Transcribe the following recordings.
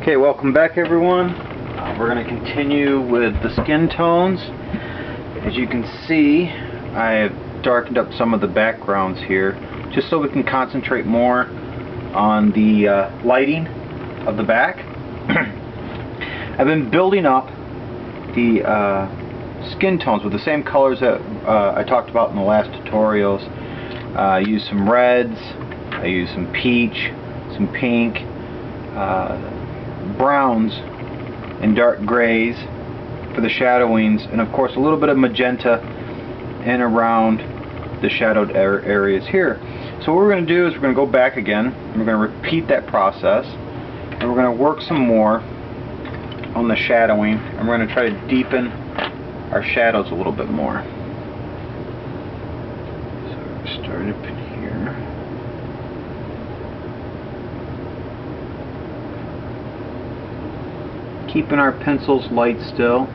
Okay, welcome back everyone. We're going to continue with the skin tones. As you can see, I have darkened up some of the backgrounds here just so we can concentrate more on the lighting of the back. I've been building up the skin tones with the same colors that I talked about in the last tutorials. I used some reds, I used some peach, some pink, browns and dark grays for the shadowings, and of course a little bit of magenta in around the shadowed areas here. So what we're going to do is we're going to go back again and we're going to repeat that process, and we're going to work some more on the shadowing, and we're going to try to deepen our shadows a little bit more. So we start up in here. Keeping our pencils light still.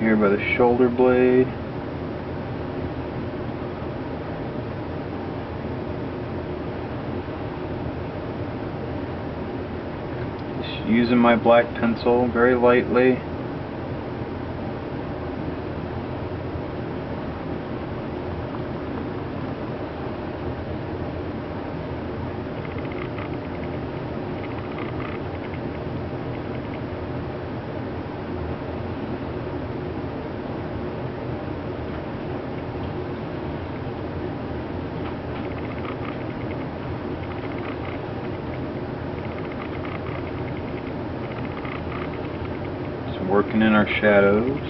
Here by the shoulder blade. Just using my black pencil very lightly. Working in our shadows.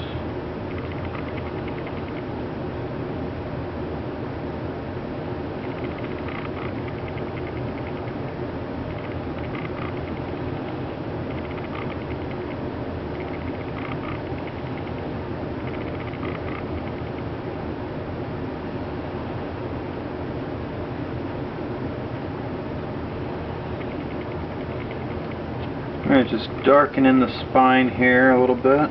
Alright, just darkening the spine here a little bit.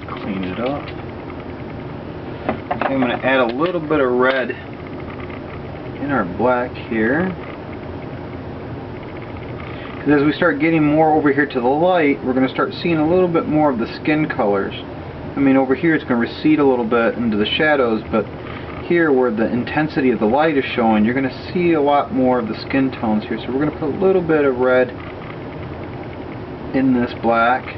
Clean it up. I'm going to add a little bit of red in our black here, because as we start getting more over here to the light, we're going to start seeing a little bit more of the skin colors. I mean, over here it's going to recede a little bit into the shadows, but here where the intensity of the light is showing, you're going to see a lot more of the skin tones here. So we're going to put a little bit of red in this black.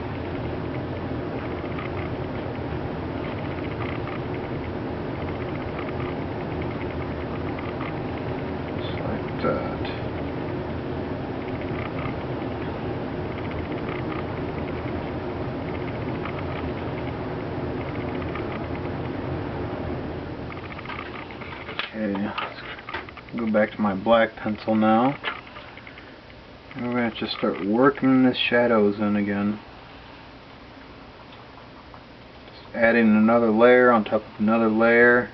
That. Okay, let's go back to my black pencil now. And we're going to just start working the shadows in again. Just adding another layer on top of another layer,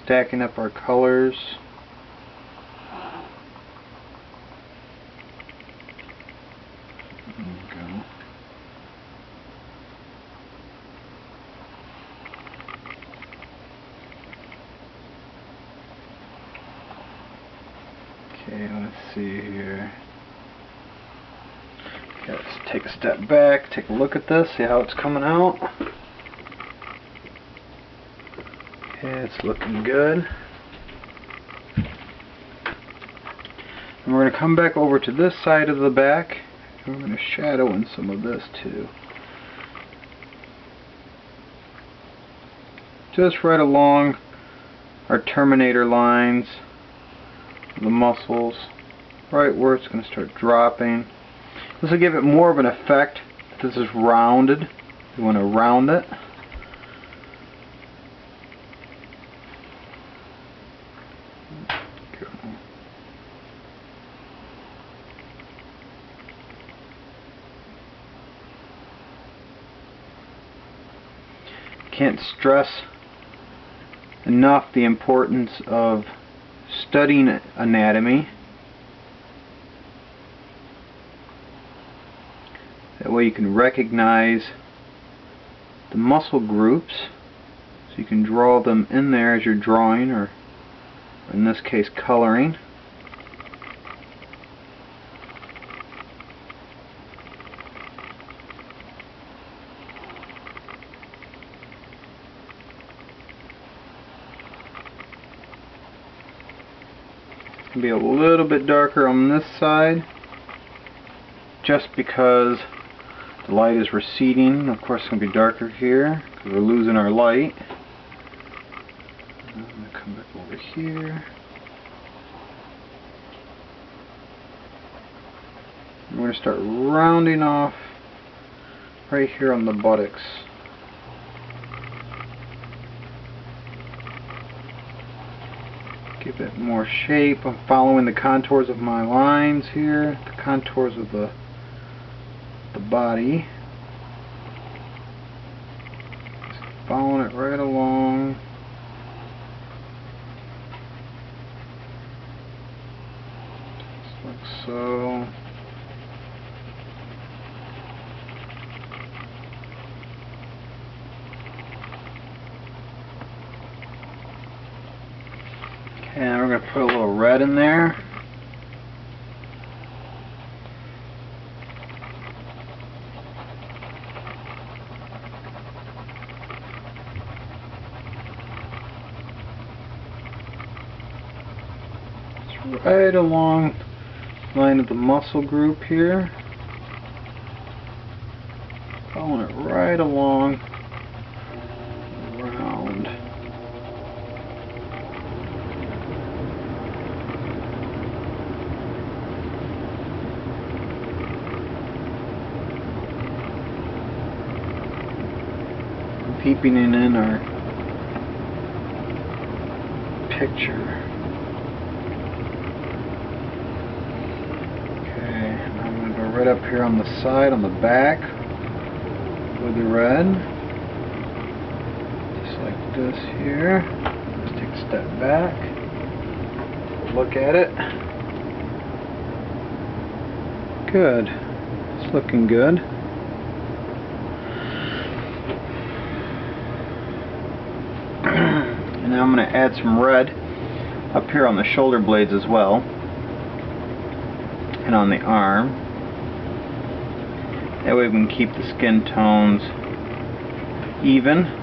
stacking up our colors. Okay, let's see here. Okay, let's take a step back, take a look at this, see how it's coming out. Okay, it's looking good. And we're going to come back over to this side of the back, and we're going to shadow in some of this too. Just right along our terminator lines. the muscles, right where it's going to start dropping. This will give it more of an effect. This is rounded. You want to round it. Can't stress enough the importance of studying anatomy. That way you can recognize the muscle groups, so you can draw them in there as you're drawing, or in this case coloring. Be a little bit darker on this side just because the light is receding. Of course it's going to be darker here because we're losing our light. I'm going to come back over here. We're going to start rounding off right here on the buttocks. Give it more shape. I'm following the contours of my lines here, the contours of the body. Just following it right along. Just like so. And we're going to put a little red in there. It's right along the line of the muscle group here. Following it right along. Keeping it in our picture. Okay, I'm going to go right up here on the side, on the back, with the red. Just like this here. Let's take a step back. Look at it. Good. It's looking good. And now I'm going to add some red up here on the shoulder blades as well, and on the arm. That way we can keep the skin tones even.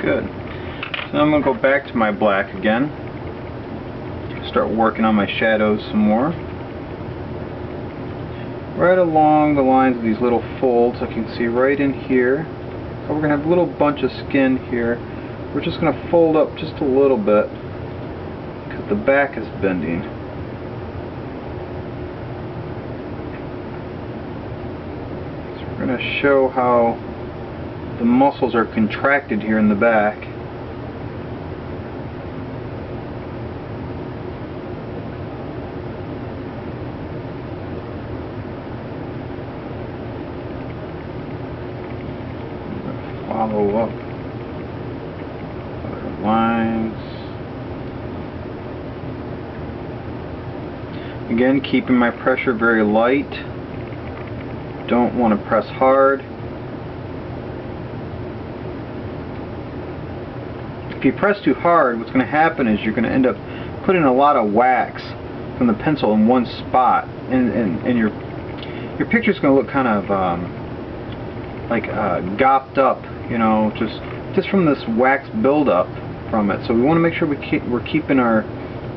Good. So I'm going to go back to my black again. Start working on my shadows some more. Right along the lines of these little folds, I can see right in here. So we're going to have a little bunch of skin here. We're just going to fold up just a little bit because the back is bending. So we're going to show how the muscles are contracted here in the back. Follow up other lines. Again, keeping my pressure very light. Don't want to press hard. If you press too hard, what's going to happen is you're going to end up putting a lot of wax from the pencil in one spot, and your picture's going to look kind of like gopped up, you know, just from this wax buildup from it. So we want to make sure we're keeping our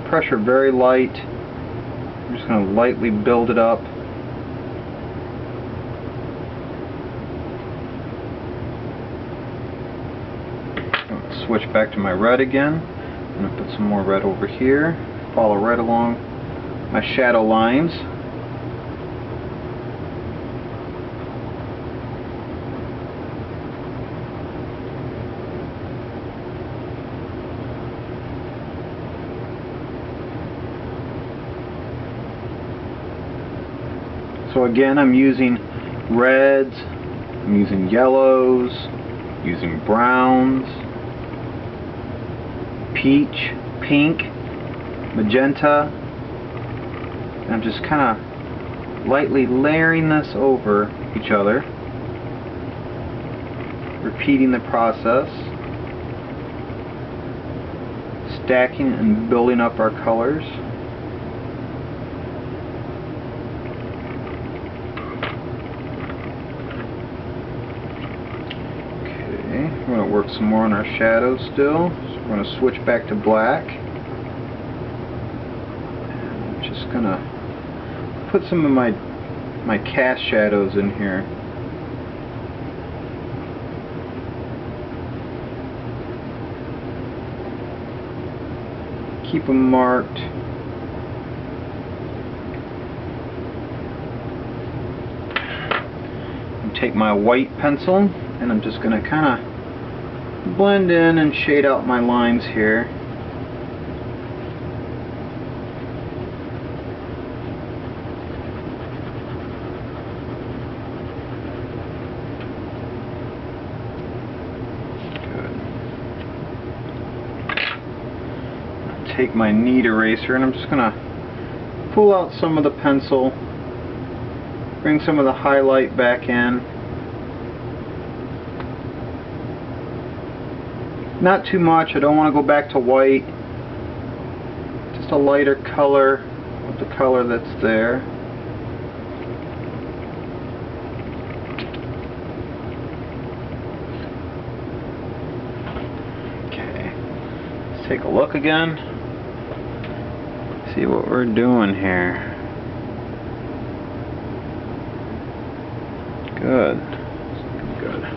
pressure very light. We're just going to lightly build it up. I'm going to switch back to my red again. I'm going to put some more red over here. Follow right along my shadow lines. So again, I'm using reds, I'm using yellows, using browns, peach, pink, magenta. And I'm just kind of lightly layering this over each other, repeating the process, stacking and building up our colors. We're going to work some more on our shadows still. So we're going to switch back to black. And I'm just going to put some of my cast shadows in here. Keep them marked. And take my white pencil, and I'm just going to kind of blend in and shade out my lines here. Good. I'll take my knead eraser and I'm just gonna pull out some of the pencil, bring some of the highlight back in. Not too much, I don't want to go back to white. Just a lighter color with the color that's there. Okay, let's take a look again. See what we're doing here. Good. Good.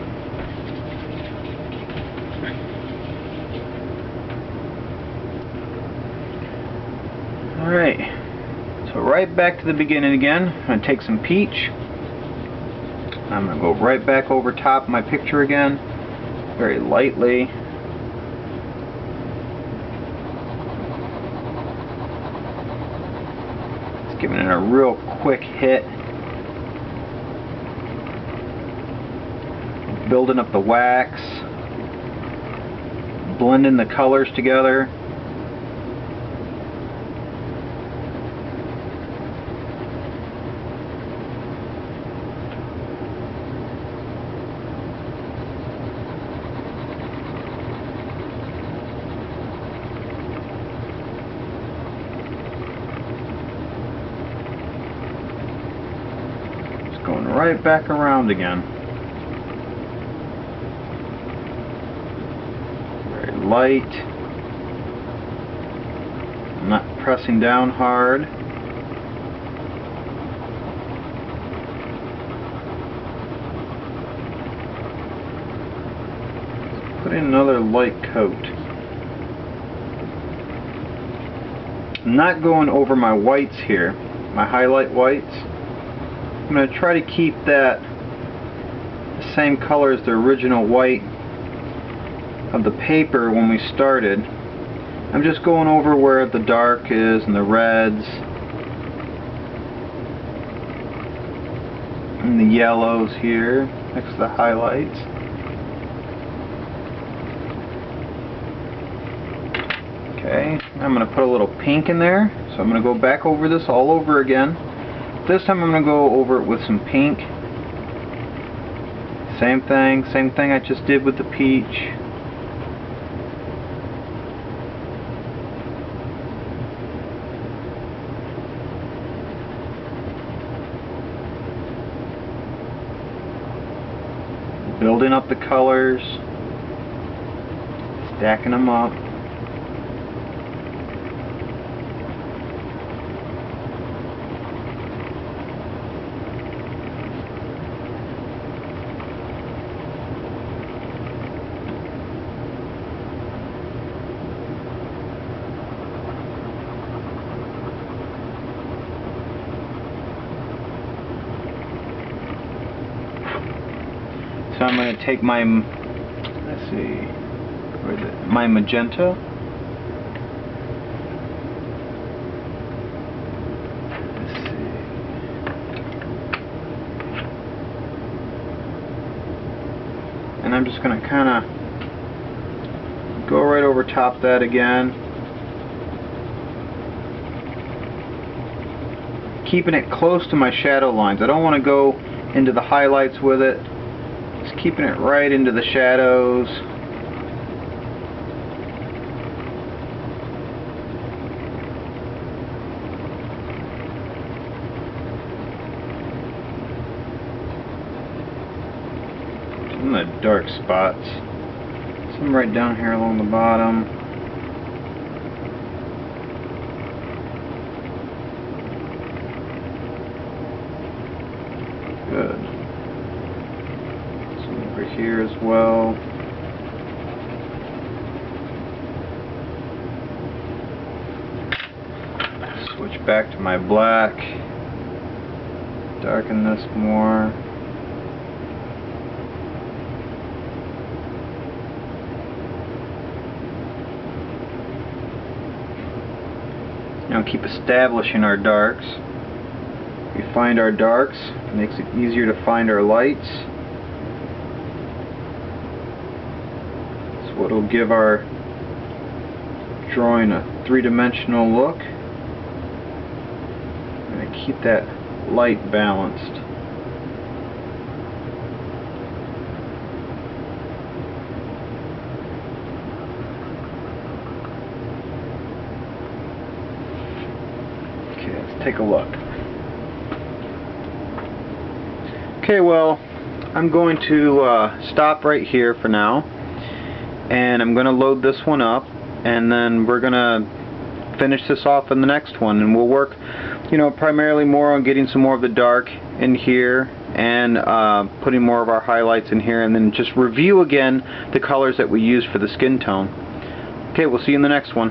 Alright, so right back to the beginning again. I'm going to take some peach. I'm going to go right back over top of my picture again, very lightly. Just giving it a real quick hit. Building up the wax. Blending the colors together. Going right back around again. Very light. I'm not pressing down hard. Put in another light coat. I'm not going over my whites here, my highlight whites. I'm going to try to keep that the same color as the original white of the paper when we started. I'm just going over where the dark is and the reds and the yellows here next to the highlights. Okay, I'm going to put a little pink in there, so I'm going to go back over this all over again. This time I'm going to go over it with some pink. Same thing I just did with the peach. building up the colors, stacking them up. So I'm going to take my, let's see, where is it? My magenta. Let's see. And I'm just going to kind of go right over top that again. Keeping it close to my shadow lines. I don't want to go into the highlights with it. Just keeping it right into the shadows. Some of the dark spots. Some right down here along the bottom. Good. Over here as well. Switch back to my black. Darken this more. Now keep establishing our darks. We find our darks, it makes it easier to find our lights. What will give our drawing a three-dimensional look. I'm going to keep that light balanced. Okay, let's take a look. Okay, well, I'm going to stop right here for now. And I'm going to load this one up, and then we're going to finish this off in the next one, and we'll work, you know, primarily more on getting some more of the dark in here and putting more of our highlights in here, and then just review again the colors that we used for the skin tone. Okay, we'll see you in the next one.